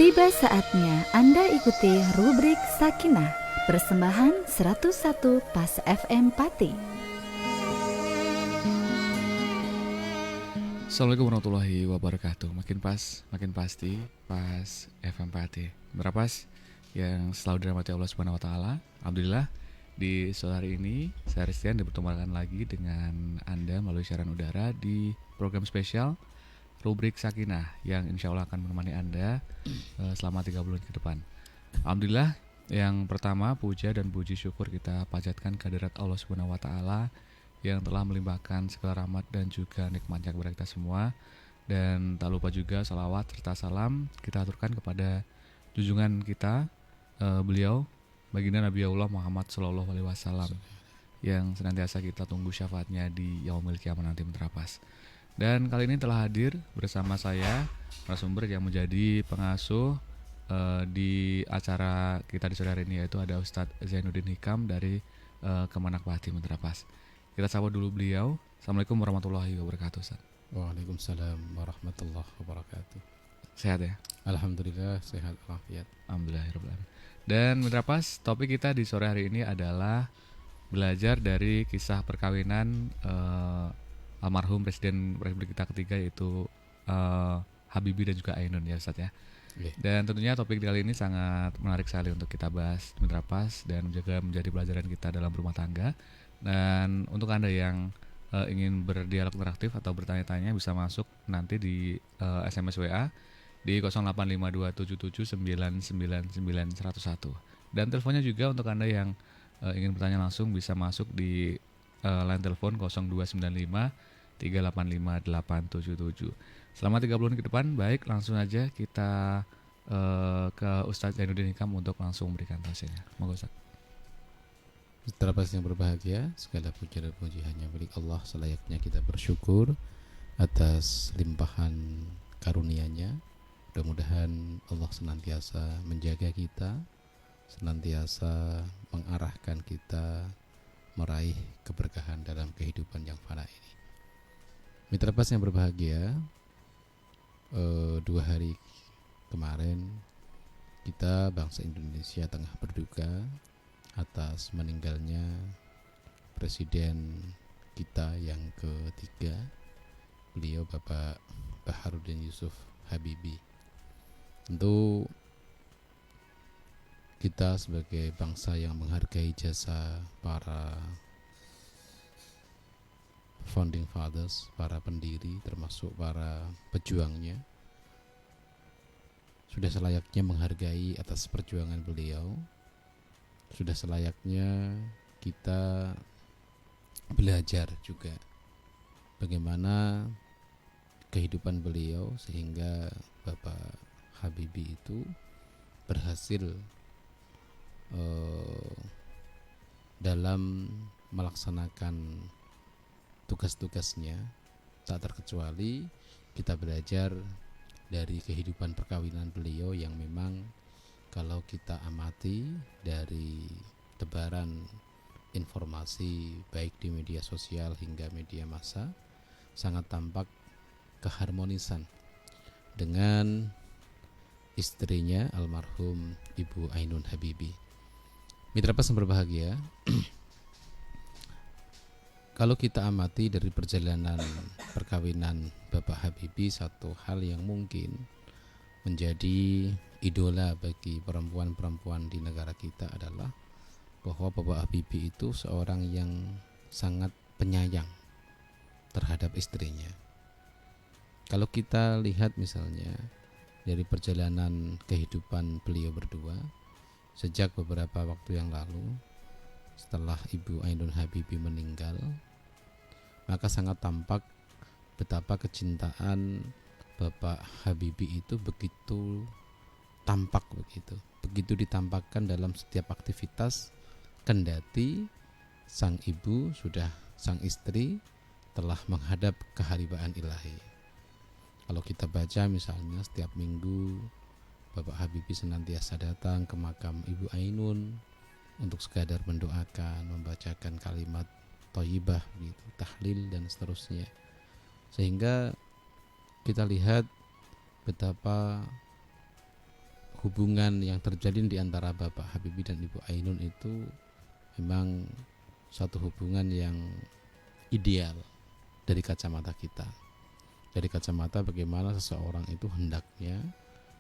Tiba saatnya Anda ikuti rubrik Sakinah, persembahan 101 Pas FM Pati. Assalamualaikum warahmatullahi wabarakatuh. Makin pas, makin pasti, Pas FM Pati. Pas yang selalu dirahmati Allah Subhanahu wa taala. Alhamdulillah di sore hari ini saya Ristian dipertemukan lagi dengan Anda melalui siaran udara di program spesial rubrik Sakinah yang insya Allah akan menemani Anda selama 3 bulan ke depan. Alhamdulillah, yang pertama puja dan puji syukur kita panjatkan kehadirat Allah Subhanahu wa taala yang telah melimpahkan segala rahmat dan juga nikmatnya kepada kita semua. Dan tak lupa juga salawat serta salam kita aturkan kepada junjungan kita, beliau baginda Nabi Allah Muhammad Sallallahu Alaihi Wasallam yang senantiasa kita tunggu syafaatnya di yaumil qiyamah nanti Pas. Dan kali ini telah hadir bersama saya narasumber yang menjadi pengasuh di acara kita di sore hari ini, yaitu ada Ustadz Zainuddin Hikam dari Kemenak Pati Pas. Kita sapa dulu beliau. Assalamualaikum warahmatullahi wabarakatuh, Ustaz. Waalaikumsalam warahmatullahi wabarakatuh. Sehat ya? Alhamdulillah sehat walafiat. Alhamdulillahirrahmanirrahim. Dan Pas, topik kita di sore hari ini adalah belajar dari kisah perkawinan almarhum Presiden Republik kita ketiga, yaitu Habibie dan juga Ainun ya Ustaz ya. Yeah. Dan tentunya topik kali ini sangat menarik sekali untuk kita bahas di Pas dan juga menjadi pelajaran kita dalam rumah tangga. Dan untuk Anda yang ingin berdialog interaktif atau bertanya-tanya bisa masuk nanti di SMS WA di 08527779999101. Dan teleponnya juga untuk Anda yang ingin bertanya langsung bisa masuk di line telepon 0295385877. Selama 3 bulan ke depan, baik langsung aja kita ke Ustadz Zainuddin Hikam untuk langsung memberikan tausiahnya. Monggo Ustadz. Terlepas yang berbahagia, segala puja dan puji hanya milik Allah. Selayaknya kita bersyukur atas limpahan karunia-Nya. Mudah-mudahan Allah senantiasa menjaga kita, senantiasa mengarahkan kita meraih keberkahan dalam kehidupan yang fana ini. Mitra Pas yang berbahagia, 2 hari kemarin kita bangsa Indonesia tengah berduka atas meninggalnya Presiden kita yang ketiga, beliau Bapak Baharudin Yusuf Habibie. Tentu kita sebagai bangsa yang menghargai jasa para founding fathers, para pendiri termasuk para pejuangnya, sudah selayaknya menghargai atas perjuangan beliau. Sudah selayaknya kita belajar juga bagaimana kehidupan beliau sehingga Bapak Habibie itu berhasil dalam melaksanakan tugas-tugasnya. Tak terkecuali kita belajar dari kehidupan perkawinan beliau yang memang kalau kita amati dari tebaran informasi baik di media sosial hingga media massa, sangat tampak keharmonisan dengan istrinya almarhum Ibu Ainun Habibie. Mitra Pas yang berbahagia, kalau kita amati dari perjalanan perkawinan Bapak Habibie, satu hal yang mungkin menjadi idola bagi perempuan-perempuan di negara kita adalah bahwa Bapak Habibie itu seorang yang sangat penyayang terhadap istrinya. Kalau kita lihat misalnya dari perjalanan kehidupan beliau berdua sejak beberapa waktu yang lalu setelah Ibu Ainun Habibie meninggal, maka sangat tampak betapa kecintaan Bapak Habibie itu begitu tampak, begitu ditampakkan dalam setiap aktivitas, kendati sang istri telah menghadap keharibaan ilahi. Kalau kita baca misalnya setiap minggu Bapak Habibie senantiasa datang ke makam Ibu Ainun untuk sekadar mendoakan, membacakan kalimat thayyibah, tahlil dan seterusnya. Sehingga kita lihat betapa hubungan yang terjadi di antara Bapak Habibie dan Ibu Ainun itu memang suatu hubungan yang ideal dari kacamata kita. Dari kacamata bagaimana seseorang itu hendaknya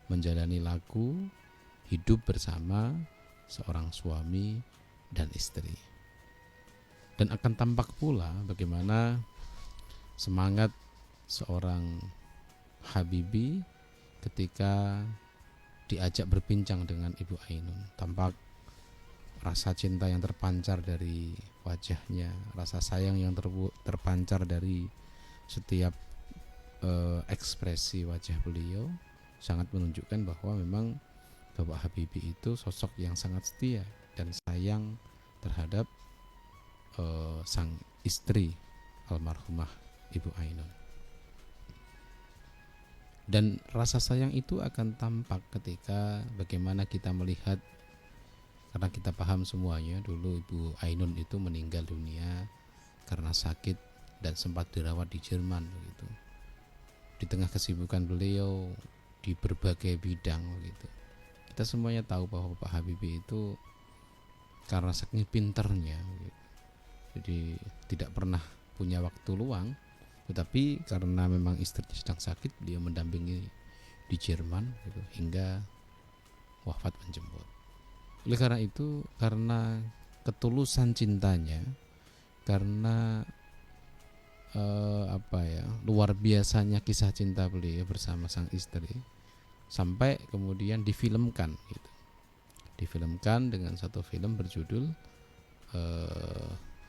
menjalani laku hidup bersama seorang suami dan istri. Dan akan tampak pula bagaimana semangat seorang Habibie ketika diajak berbincang dengan Ibu Ainun. Tampak rasa cinta yang terpancar dari wajahnya, rasa sayang yang terpancar dari setiap ekspresi wajah beliau, sangat menunjukkan bahwa memang Bapak Habibie itu sosok yang sangat setia dan sayang terhadap sang istri almarhumah Ibu Ainun. Dan rasa sayang itu akan tampak ketika bagaimana kita melihat, karena kita paham semuanya, dulu Ibu Ainun itu meninggal dunia karena sakit dan sempat dirawat di Jerman begitu. Di tengah kesibukan beliau di berbagai bidang begitu. Kita semuanya tahu bahwa Bapak Habibie itu karena saking pinternya begitu, jadi tidak pernah punya waktu luang. Tetapi karena memang istrinya sedang sakit, beliau mendampingi di Jerman gitu, hingga wafat menjemput. Oleh karena itu, karena ketulusan cintanya, karena luar biasanya kisah cinta beliau bersama sang istri, sampai kemudian difilmkan gitu. Difilmkan dengan satu film berjudul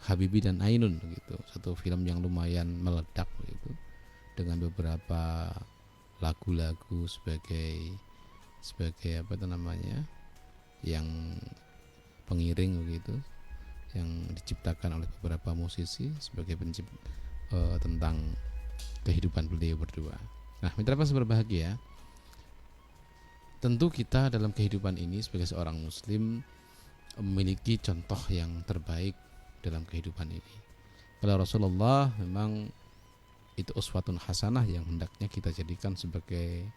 Habibie dan Ainun gitu. Satu film yang lumayan meledak gitu, dengan beberapa lagu-lagu sebagai yang pengiring begitu, yang diciptakan oleh beberapa musisi sebagai tentang kehidupan beliau berdua. Nah, mitra pas berbahagia, tentu kita dalam kehidupan ini sebagai seorang muslim memiliki contoh yang terbaik dalam kehidupan ini. Kalau Rasulullah memang itu uswatun hasanah yang hendaknya kita jadikan sebagai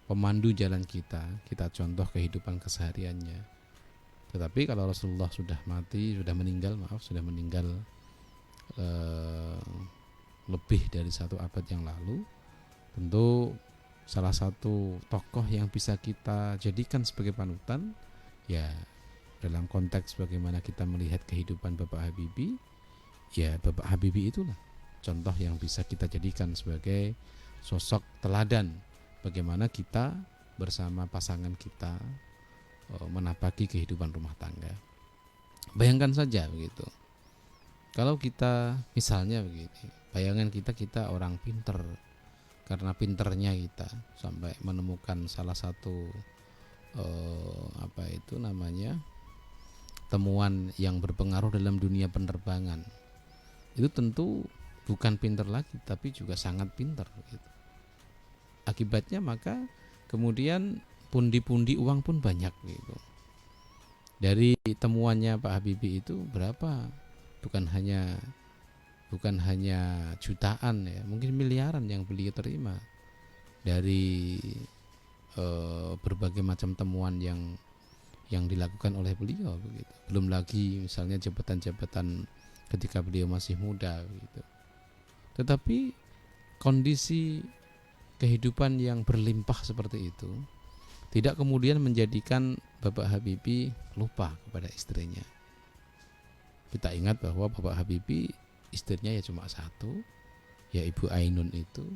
pemandu jalan kita contoh kehidupan kesehariannya. Tetapi kalau Rasulullah sudah meninggal lebih dari 1 abad yang lalu, tentu salah satu tokoh yang bisa kita jadikan sebagai panutan, ya dalam konteks bagaimana kita melihat kehidupan Bapak Habibie, ya Bapak Habibie itulah contoh yang bisa kita jadikan sebagai sosok teladan bagaimana kita bersama pasangan kita menapaki kehidupan rumah tangga. Bayangkan saja begitu, kalau kita misalnya begini, bayangan kita orang pinter, karena pinternya kita sampai menemukan salah satu temuan yang berpengaruh dalam dunia penerbangan. Itu tentu bukan pinter lagi, tapi juga sangat pinter gitu. Akibatnya maka kemudian pundi-pundi uang pun banyak gitu. Dari temuannya Pak Habibie itu berapa? Bukan hanya jutaan ya, mungkin miliaran yang beliau terima dari berbagai macam temuan yang dilakukan oleh beliau begitu. Belum lagi misalnya jabatan-jabatan ketika beliau masih muda begitu. Tetapi kondisi kehidupan yang berlimpah seperti itu tidak kemudian menjadikan Bapak Habibie lupa kepada istrinya. Kita ingat bahwa Bapak Habibie istrinya ya cuma 1, ya Ibu Ainun itu.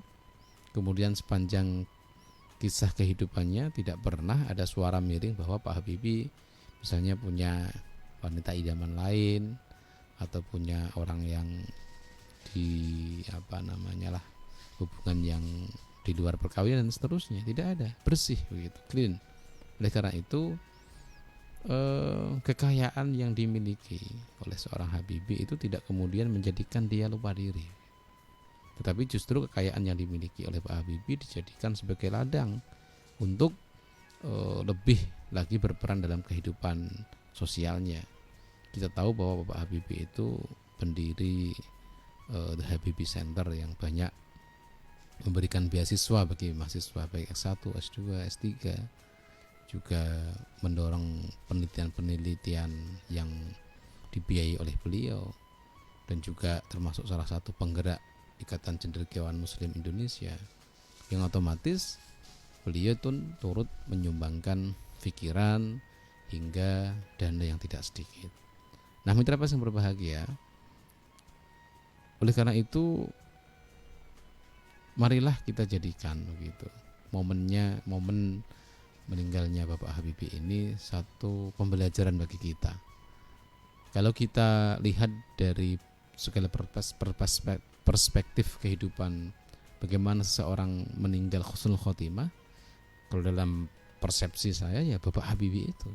Kemudian sepanjang kisah kehidupannya tidak pernah ada suara miring bahwa Pak Habibie misalnya punya wanita idaman lain, atau punya orang yang hubungan yang di luar perkawinan dan seterusnya. Tidak ada, bersih begitu, clean. Oleh karena itu kekayaan yang dimiliki oleh seorang Habibie itu tidak kemudian menjadikan dia lupa diri, tetapi justru kekayaan yang dimiliki oleh Pak Habibie dijadikan sebagai ladang untuk lebih lagi berperan dalam kehidupan sosialnya. Kita tahu bahwa Bapak Habibie itu pendiri The Habibie Center yang banyak memberikan beasiswa bagi mahasiswa baik S1, S2, S3, juga mendorong penelitian-penelitian yang dibiayai oleh beliau, dan juga termasuk salah satu penggerak Ikatan Cendekiawan Muslim Indonesia, yang otomatis beliau turut menyumbangkan pikiran hingga dana yang tidak sedikit. Nah, mitra pas yang berbahagia, oleh karena itu marilah kita jadikan begitu momen meninggalnya Bapak Habibie ini satu pembelajaran bagi kita. Kalau kita lihat dari segala perspektif kehidupan, bagaimana seseorang meninggal husnul khotimah, kalau dalam persepsi saya ya Bapak Habibie itu,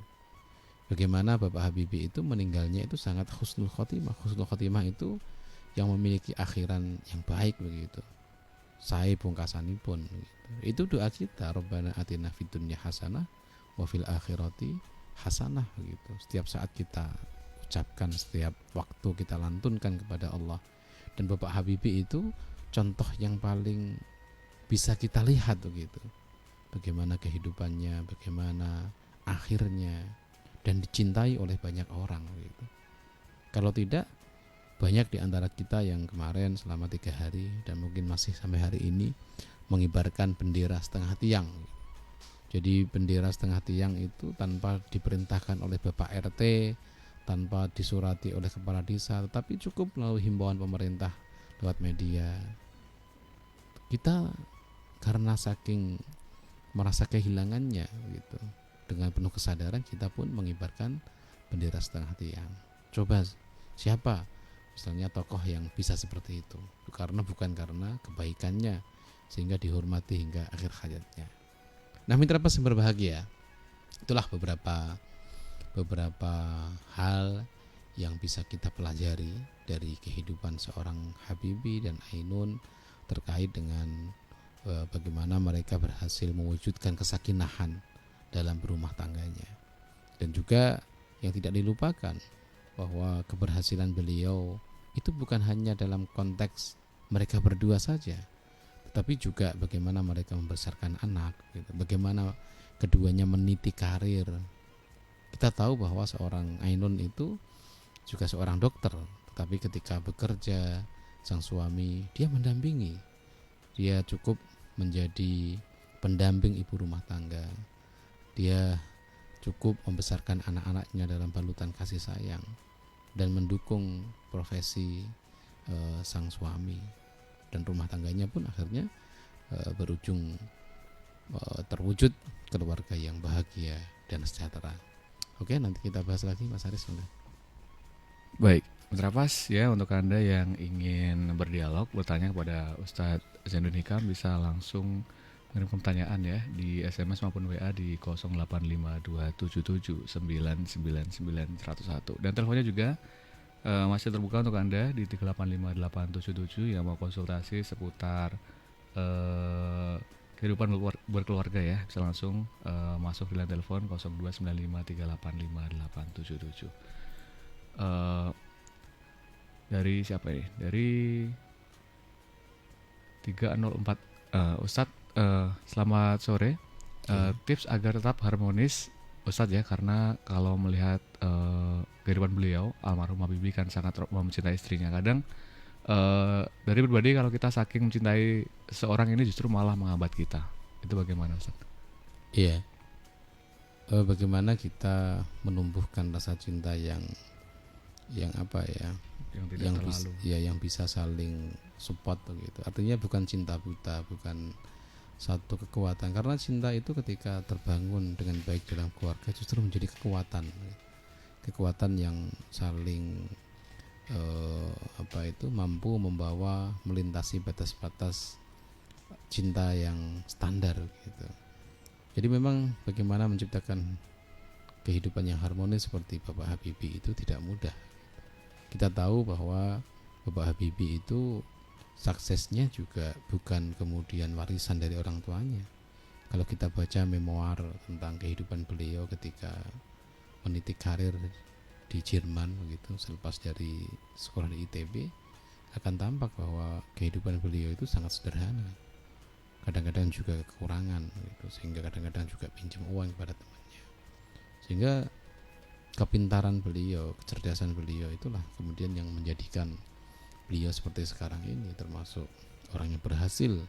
bagaimana Bapak Habibie itu meninggalnya itu sangat husnul khotimah. Husnul khotimah itu yang memiliki akhiran yang baik begitu. Saya pungkasanipun gitu. Itu doa kita, Rabbana atina fid dunya hasanah wa fil akhirati hasanah begitu. Setiap saat kita ucapkan, setiap waktu kita lantunkan kepada Allah. Dan Bapak Habibie itu contoh yang paling bisa kita lihat begitu. Bagaimana kehidupannya, bagaimana akhirnya, dan dicintai oleh banyak orang begitu. Kalau tidak, banyak di antara kita yang kemarin selama 3 hari dan mungkin masih sampai hari ini mengibarkan bendera setengah tiang. Jadi bendera setengah tiang itu tanpa diperintahkan oleh Bapak RT, tanpa disurati oleh kepala desa, tetapi cukup melalui himbauan pemerintah lewat media. Kita karena saking merasa kehilangannya gitu, dengan penuh kesadaran kita pun mengibarkan bendera setengah tiang. Coba siapa misalnya tokoh yang bisa seperti itu, bukan karena kebaikannya sehingga dihormati hingga akhir hayatnya. Nah, mitra pas yang berbahagia, itulah beberapa hal yang bisa kita pelajari dari kehidupan seorang Habibie dan Ainun terkait dengan bagaimana mereka berhasil mewujudkan kesakinahan dalam berumah tangganya. Dan juga yang tidak dilupakan bahwa keberhasilan beliau itu bukan hanya dalam konteks mereka berdua saja, tetapi juga bagaimana mereka membesarkan anak gitu. Bagaimana keduanya meniti karir. Kita tahu bahwa seorang Ainun itu juga seorang dokter, tetapi ketika bekerja sang suami dia mendampingi, dia cukup menjadi pendamping ibu rumah tangga, dia cukup membesarkan anak-anaknya dalam balutan kasih sayang dan mendukung profesi sang suami, dan rumah tangganya pun akhirnya berujung terwujud keluarga yang bahagia dan sejahtera. Oke, nanti kita bahas lagi, Mas Haris. Baik, Mitra Pas ya, untuk Anda yang ingin berdialog, bertanya kepada Ustadz Zainuddin Hikam, bisa langsung mengirim pertanyaan ya di SMS maupun WA di 085277999101, dan teleponnya juga masih terbuka untuk Anda di 3858877 yang mau konsultasi seputar kehidupan berkeluarga ya, bisa langsung masuk di line telepon 0295385877. Dari siapa ini? Dari 304. Ustadz, selamat sore. Tips agar tetap harmonis Ustadz ya, karena kalau melihat kehidupan beliau, almarhum Habibie kan sangat mencintai istrinya. Kadang dari pribadi kalau kita saking mencintai seorang ini justru malah menghambat kita. Itu bagaimana Ustadz? Iya. Bagaimana kita menumbuhkan rasa cinta yang apa ya? Yang bisa saling support begitu. Artinya bukan cinta buta, bukan satu kekuatan, karena cinta itu ketika terbangun dengan baik dalam keluarga justru menjadi kekuatan yang saling mampu membawa melintasi batas-batas cinta yang standar gitu. Jadi memang bagaimana menciptakan kehidupan yang harmonis seperti Bapak Habibie itu tidak mudah. Kita tahu bahwa Bapak Habibie itu suksesnya juga bukan kemudian warisan dari orang tuanya. Kalau kita baca memoir tentang kehidupan beliau ketika meniti karir di Jerman begitu, selepas dari sekolah di ITB, akan tampak bahwa kehidupan beliau itu sangat sederhana. kadang-kadang juga kekurangan gitu, sehingga kadang-kadang juga pinjam uang kepada temannya. Sehingga kepintaran beliau, kecerdasan beliau itulah kemudian yang menjadikan beliau seperti sekarang ini, termasuk orang yang berhasil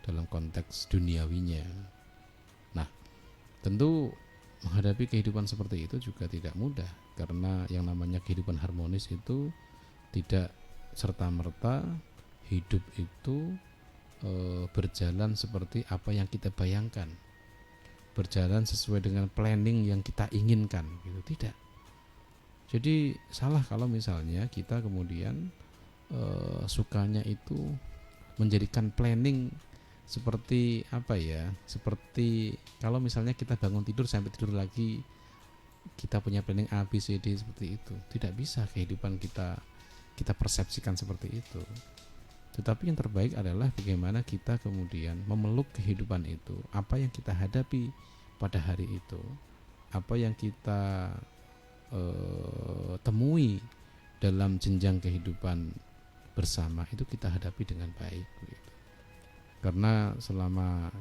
dalam konteks duniawinya. Nah, tentu menghadapi kehidupan seperti itu juga tidak mudah, karena yang namanya kehidupan harmonis itu tidak serta-merta hidup itu berjalan seperti apa yang kita bayangkan, berjalan sesuai dengan planning yang kita inginkan gitu, tidak. Jadi salah kalau misalnya kita kemudian sukanya itu menjadikan planning seperti apa ya, seperti kalau misalnya kita bangun tidur sampai tidur lagi kita punya planning A, B, C, D seperti itu. Tidak bisa kehidupan kita persepsikan seperti itu. Tetapi yang terbaik adalah bagaimana kita kemudian memeluk kehidupan itu, apa yang kita hadapi pada hari itu, apa yang kita temui dalam jenjang kehidupan bersama, itu kita hadapi dengan baik gitu. Karena selama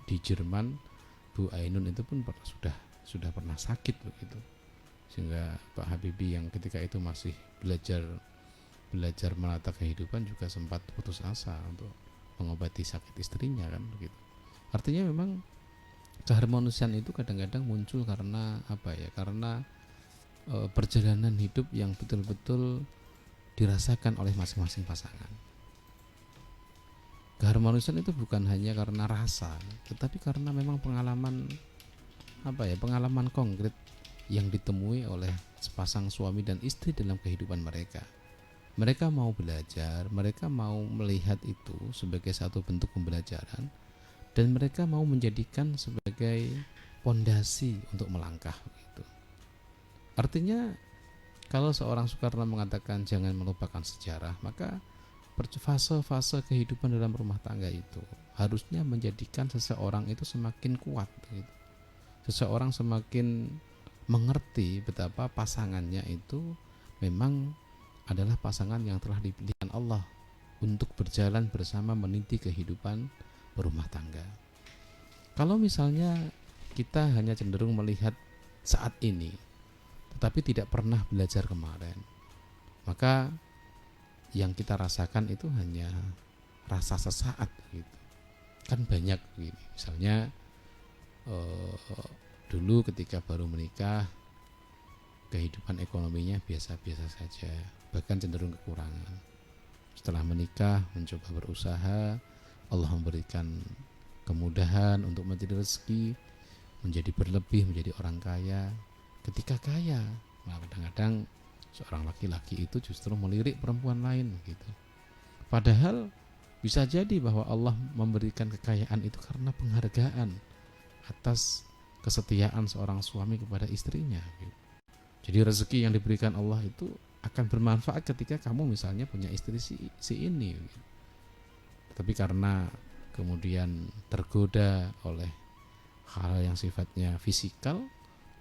di Jerman, Bu Ainun itu pun sudah pernah sakit begitu, sehingga Pak Habibie yang ketika itu masih belajar menata kehidupan juga sempat putus asa untuk mengobati sakit istrinya kan begitu. Artinya memang keharmonisan itu kadang-kadang muncul karena apa ya? Karena perjalanan hidup yang betul-betul dirasakan oleh masing-masing pasangan. Keharmonisan itu bukan hanya karena rasa, tetapi karena memang pengalaman pengalaman konkret yang ditemui oleh sepasang suami dan istri dalam kehidupan mereka. Mereka mau belajar, mereka mau melihat itu sebagai satu bentuk pembelajaran, dan mereka mau menjadikan sebagai pondasi untuk melangkah gitu. Artinya kalau seorang Soekarno mengatakan jangan melupakan sejarah, maka fase-fase kehidupan dalam rumah tangga itu harusnya menjadikan seseorang itu semakin kuat gitu. Seseorang semakin mengerti betapa pasangannya itu memang adalah pasangan yang telah dipilihkan Allah untuk berjalan bersama meniti kehidupan berumah tangga. Kalau misalnya kita hanya cenderung melihat saat ini tetapi tidak pernah belajar kemarin, maka yang kita rasakan itu hanya rasa sesaat gitu. Kan banyak begini, misalnya dulu ketika baru menikah kehidupan ekonominya biasa-biasa saja, bahkan cenderung kekurangan. Setelah menikah mencoba berusaha, Allah memberikan kemudahan untuk mencari rezeki, menjadi berlebih, menjadi orang kaya. Ketika kaya, nah kadang-kadang seorang laki-laki itu justru melirik perempuan lain gitu. Padahal bisa jadi bahwa Allah memberikan kekayaan itu karena penghargaan atas kesetiaan seorang suami kepada istrinya gitu. Jadi rezeki yang diberikan Allah itu akan bermanfaat ketika kamu misalnya punya istri si ini gitu. Tapi karena kemudian tergoda oleh hal yang sifatnya fisikal,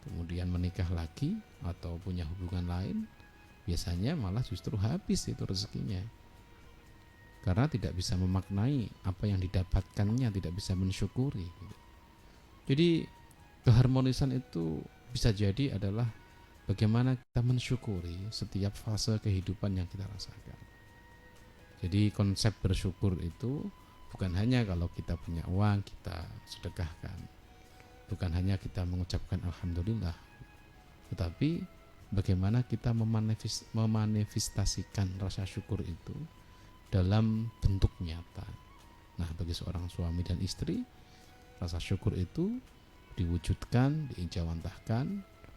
kemudian menikah lagi atau punya hubungan lain, biasanya malah justru habis itu rezekinya, karena tidak bisa memaknai apa yang didapatkannya, tidak bisa mensyukuri gitu. Jadi keharmonisan itu bisa jadi adalah bagaimana kita mensyukuri setiap fase kehidupan yang kita rasakan. Jadi konsep bersyukur itu bukan hanya kalau kita punya uang kita sedekahkan, bukan hanya kita mengucapkan alhamdulillah, tetapi bagaimana kita memanifestasikan rasa syukur itu dalam bentuk nyata. Nah, bagi seorang suami dan istri, rasa syukur itu diwujudkan, diijawantahkan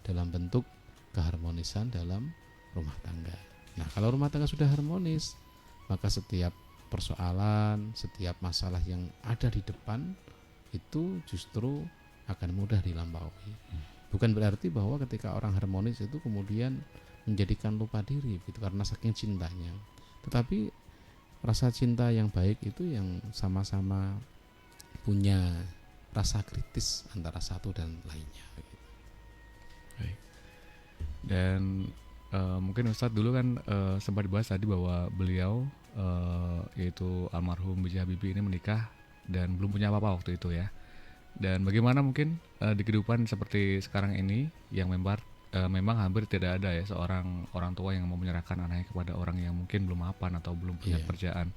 dalam bentuk keharmonisan dalam rumah tangga. Nah, kalau rumah tangga sudah harmonis, maka setiap persoalan, setiap masalah yang ada di depan itu justru akan mudah dilampaui. Bukan berarti bahwa ketika orang harmonis itu kemudian menjadikan lupa diri gitu karena saking cintanya. Tetapi rasa cinta yang baik itu yang sama-sama punya rasa kritis antara satu dan lainnya gitu. Baik. Dan mungkin Ustadz dulu kan sempat dibahas tadi bahwa beliau yaitu almarhum B.J. Habibie ini menikah dan belum punya apa-apa waktu itu ya. Dan bagaimana mungkin di kehidupan seperti sekarang ini yang memang hampir tidak ada ya seorang orang tua yang mau menyerahkan anaknya kepada orang yang mungkin belum mapan atau belum punya Iya. pekerjaan.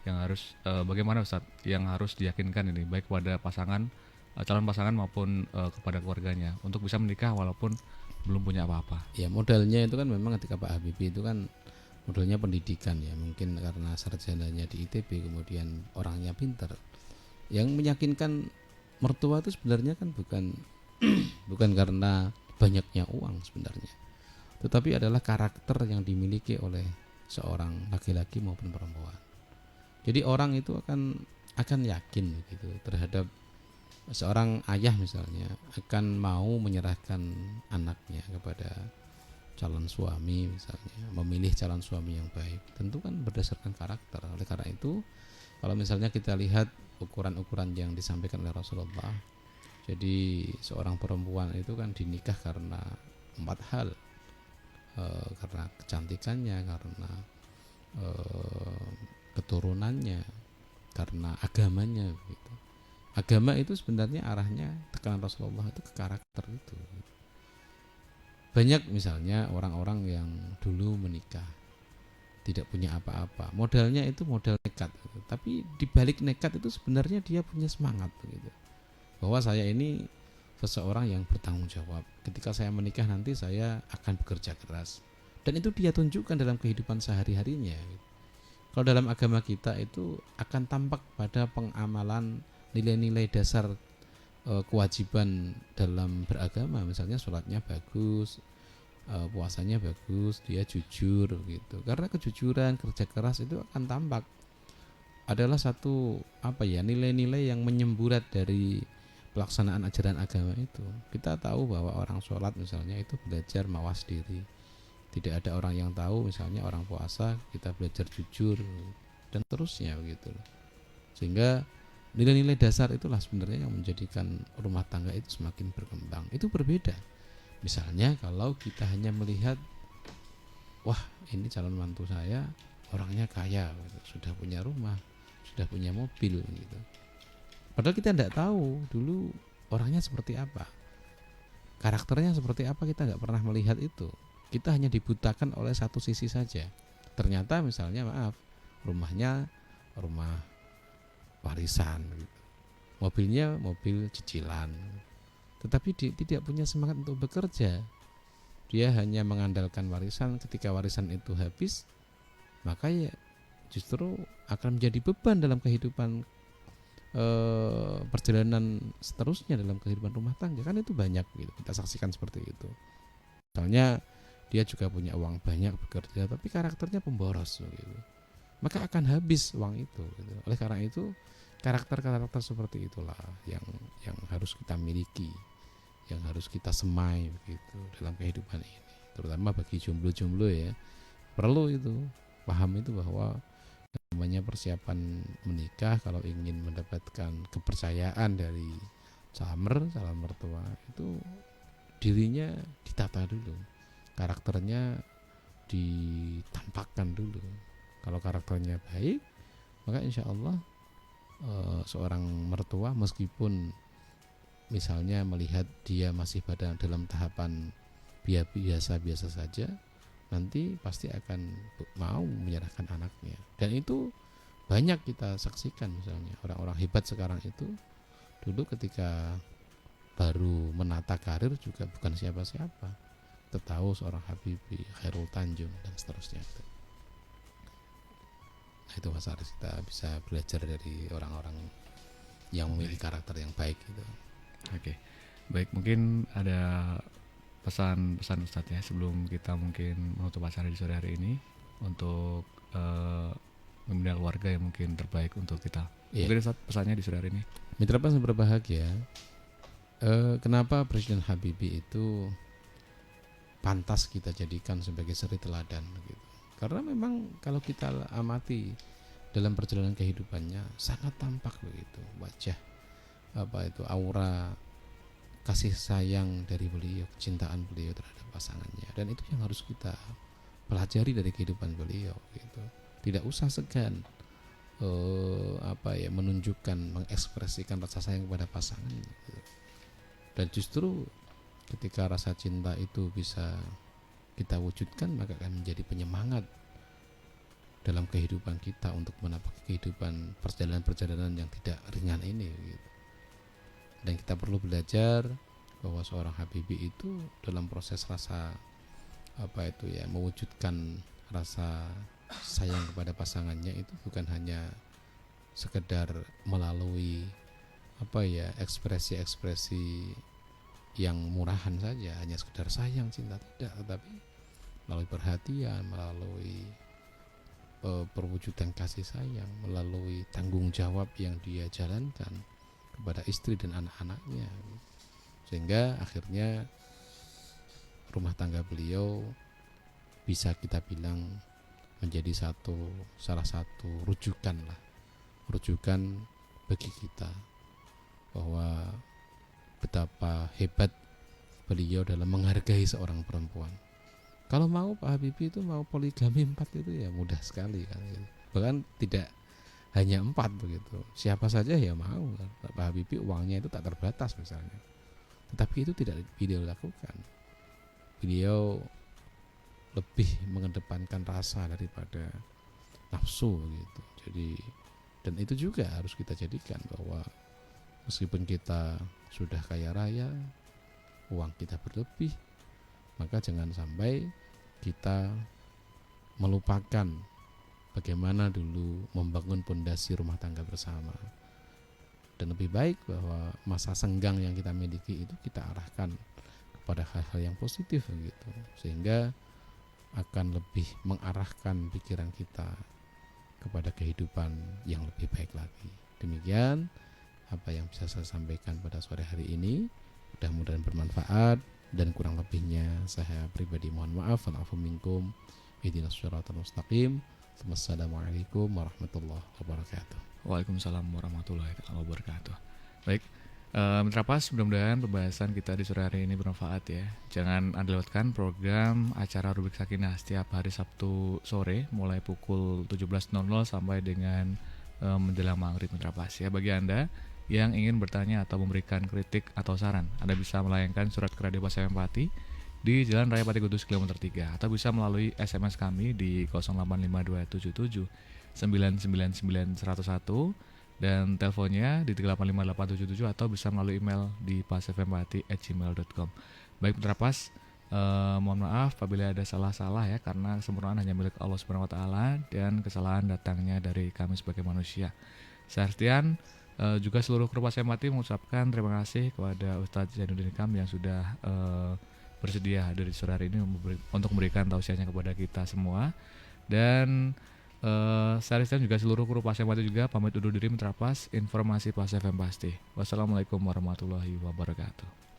Yang harus bagaimana Ustadz yang harus diyakinkan ini baik kepada pasangan calon pasangan maupun kepada keluarganya untuk bisa menikah walaupun belum punya apa-apa. Ya modalnya itu kan memang ketika Pak Habibie itu kan modalnya pendidikan ya, mungkin karena sarjananya di ITB, kemudian orangnya pintar. Yang meyakinkan mertua itu sebenarnya kan bukan karena banyaknya uang sebenarnya, tetapi adalah karakter yang dimiliki oleh seorang laki-laki maupun perempuan. Jadi orang itu akan yakin gitu terhadap seorang ayah misalnya akan mau menyerahkan anaknya kepada calon suami misalnya, memilih calon suami yang baik, tentu kan berdasarkan karakter. Oleh karena itu, kalau misalnya kita lihat ukuran-ukuran yang disampaikan oleh Rasulullah, jadi seorang perempuan itu kan dinikah karena 4 hal, karena kecantikannya, karena keturunannya, karena agamanya gitu. Agama itu sebenarnya arahnya tekanan Rasulullah itu ke karakter itu. Banyak misalnya orang-orang yang dulu menikah tidak punya apa-apa, modalnya itu modal nekat, tapi di balik nekat itu sebenarnya dia punya semangat gitu. Bahwa saya ini seseorang yang bertanggung jawab. Ketika saya menikah nanti saya akan bekerja keras. Dan itu dia tunjukkan dalam kehidupan sehari-harinya. Kalau dalam agama kita itu akan tampak pada pengamalan nilai-nilai dasar kewajiban dalam beragama, misalnya sholatnya bagus, puasanya bagus, dia jujur gitu. Karena kejujuran, kerja keras itu akan tampak adalah satu nilai-nilai yang menyemburat dari pelaksanaan ajaran agama itu. Kita tahu bahwa orang sholat misalnya itu belajar mawas diri. Tidak ada orang yang tahu misalnya orang puasa kita belajar jujur dan terusnya begitu. Sehingga nilai-nilai dasar itulah sebenarnya yang menjadikan rumah tangga itu semakin berkembang. Itu berbeda. Misalnya kalau kita hanya melihat, wah ini calon mantu saya orangnya kaya, sudah punya rumah, sudah punya mobil gitu. Padahal kita tidak tahu dulu orangnya seperti apa, karakternya seperti apa, kita nggak pernah melihat itu. Kita hanya dibutakan oleh satu sisi saja. Ternyata misalnya rumahnya rumah warisan gitu. Mobilnya mobil cicilan, tetapi tidak punya semangat untuk bekerja. Dia hanya mengandalkan warisan. Ketika warisan itu habis, maka ya justru akan menjadi beban dalam kehidupan perjalanan seterusnya dalam kehidupan rumah tangga. Kan itu banyak gitu, kita saksikan seperti itu. Misalnya dia juga punya uang banyak bekerja, tapi karakternya pemboros gitu. Maka akan habis uang itu gitu. Oleh karena itu karakter-karakter seperti itulah yang harus kita miliki, yang harus kita semai begitu dalam kehidupan ini, terutama bagi jomblo-jomblo ya. Perlu itu paham itu bahwa namanya persiapan menikah, kalau ingin mendapatkan kepercayaan dari calon mertua itu dirinya ditata dulu, karakternya ditampakkan dulu. Kalau karakternya baik, maka insya Allah seorang mertua meskipun misalnya melihat dia masih pada dalam tahapan biasa-biasa saja, nanti pasti akan mau menyerahkan anaknya. Dan itu banyak kita saksikan, misalnya orang-orang hebat sekarang itu dulu ketika baru menata karir juga bukan siapa-siapa. Kita tahu seorang Habibie, Khairul Tanjung dan seterusnya. Nah, itu Mas Aris, kita bisa belajar dari orang-orang yang memiliki karakter yang baik gitu. Oke. Baik, mungkin ada pesan-pesan Ustadz ya sebelum kita mungkin menutup acara di sore hari ini untuk membina keluarga yang mungkin terbaik untuk kita. Iya. Mungkin Ustadz pesannya di sore hari ini. Mitra Pas berbahagia. Kenapa Presiden Habibie itu pantas kita jadikan sebagai suri teladan gitu. Karena memang kalau kita amati dalam perjalanan kehidupannya sangat tampak begitu wajah aura kasih sayang dari beliau, kecintaan beliau terhadap pasangannya, dan itu yang harus kita pelajari dari kehidupan beliau gitu. Tidak usah segan menunjukkan, mengekspresikan rasa sayang kepada pasangan gitu. Dan justru ketika rasa cinta itu bisa kita wujudkan, maka akan menjadi penyemangat dalam kehidupan kita untuk menapaki kehidupan perjalanan-perjalanan yang tidak ringan ini gitu. Dan kita perlu belajar bahwa seorang Habibie itu dalam proses rasa mewujudkan rasa sayang kepada pasangannya itu bukan hanya sekedar melalui ekspresi-ekspresi yang murahan saja, hanya sekedar sayang cinta, tidak, tetapi melalui perhatian, melalui perwujudan kasih sayang, melalui tanggung jawab yang dia jalankan kepada istri dan anak-anaknya, sehingga akhirnya rumah tangga beliau bisa kita bilang menjadi salah satu rujukan bagi kita bahwa betapa hebat beliau dalam menghargai seorang perempuan. Kalau mau Pak Habibie itu mau poligami 4 itu ya mudah sekali kan. Bahkan tidak hanya 4 begitu. Siapa saja ya mau. Pak Habibie uangnya itu tak terbatas misalnya. Tetapi itu tidak beliau lakukan. Beliau lebih mengedepankan rasa daripada nafsu gitu. Jadi, dan itu juga harus kita jadikan bahwa meskipun kita sudah kaya raya, uang kita berlebih, maka jangan sampai kita melupakan bagaimana dulu membangun pondasi rumah tangga bersama. Dan lebih baik bahwa masa senggang yang kita miliki itu kita arahkan kepada hal-hal yang positif gitu, sehingga akan lebih mengarahkan pikiran kita kepada kehidupan yang lebih baik lagi. Demikian apa yang bisa saya sampaikan pada sore hari ini. Mudah-mudahan bermanfaat, dan kurang lebihnya saya pribadi mohon maaf. Wa'afu minkum. Ihdinas shiratal mustaqim. Wassalamualaikum warahmatullahi wabarakatuh. Waalaikumsalam warahmatullahi wabarakatuh. Baik, Mitra Pas, mudah-mudahan pembahasan kita di sore hari ini bermanfaat ya. Jangan Anda lewatkan program acara Rubrik Sakinah setiap hari Sabtu sore mulai pukul 17.00 sampai dengan menjelang maghrib, Mitra Pas ya. Bagi Anda yang ingin bertanya atau memberikan kritik atau saran, Anda bisa melayangkan surat ke Radio Pas FM Pati di Jalan Raya Pati Kudus kilometer 3, atau bisa melalui SMS kami di 085277 999 101 dan teleponnya di 385877, atau bisa melalui email di pasfmpati@gmail.com. Baik Mitra Pas, mohon maaf apabila ada salah-salah ya, karena kesempurnaan hanya milik Allah Subhanahu wa taala dan kesalahan datangnya dari kami sebagai manusia. Saya Arstian, juga seluruh kru Pas Empati mengucapkan terima kasih kepada Ustadz Zainuddin Kam yang sudah bersedia hadir di sore hari ini untuk memberikan tausiahnya kepada kita semua. Dan saya Arstian juga seluruh kru Pas Empati juga pamit undur diri. Mitra Pas, informasi Pas FM pasti. Wassalamualaikum warahmatullahi wabarakatuh.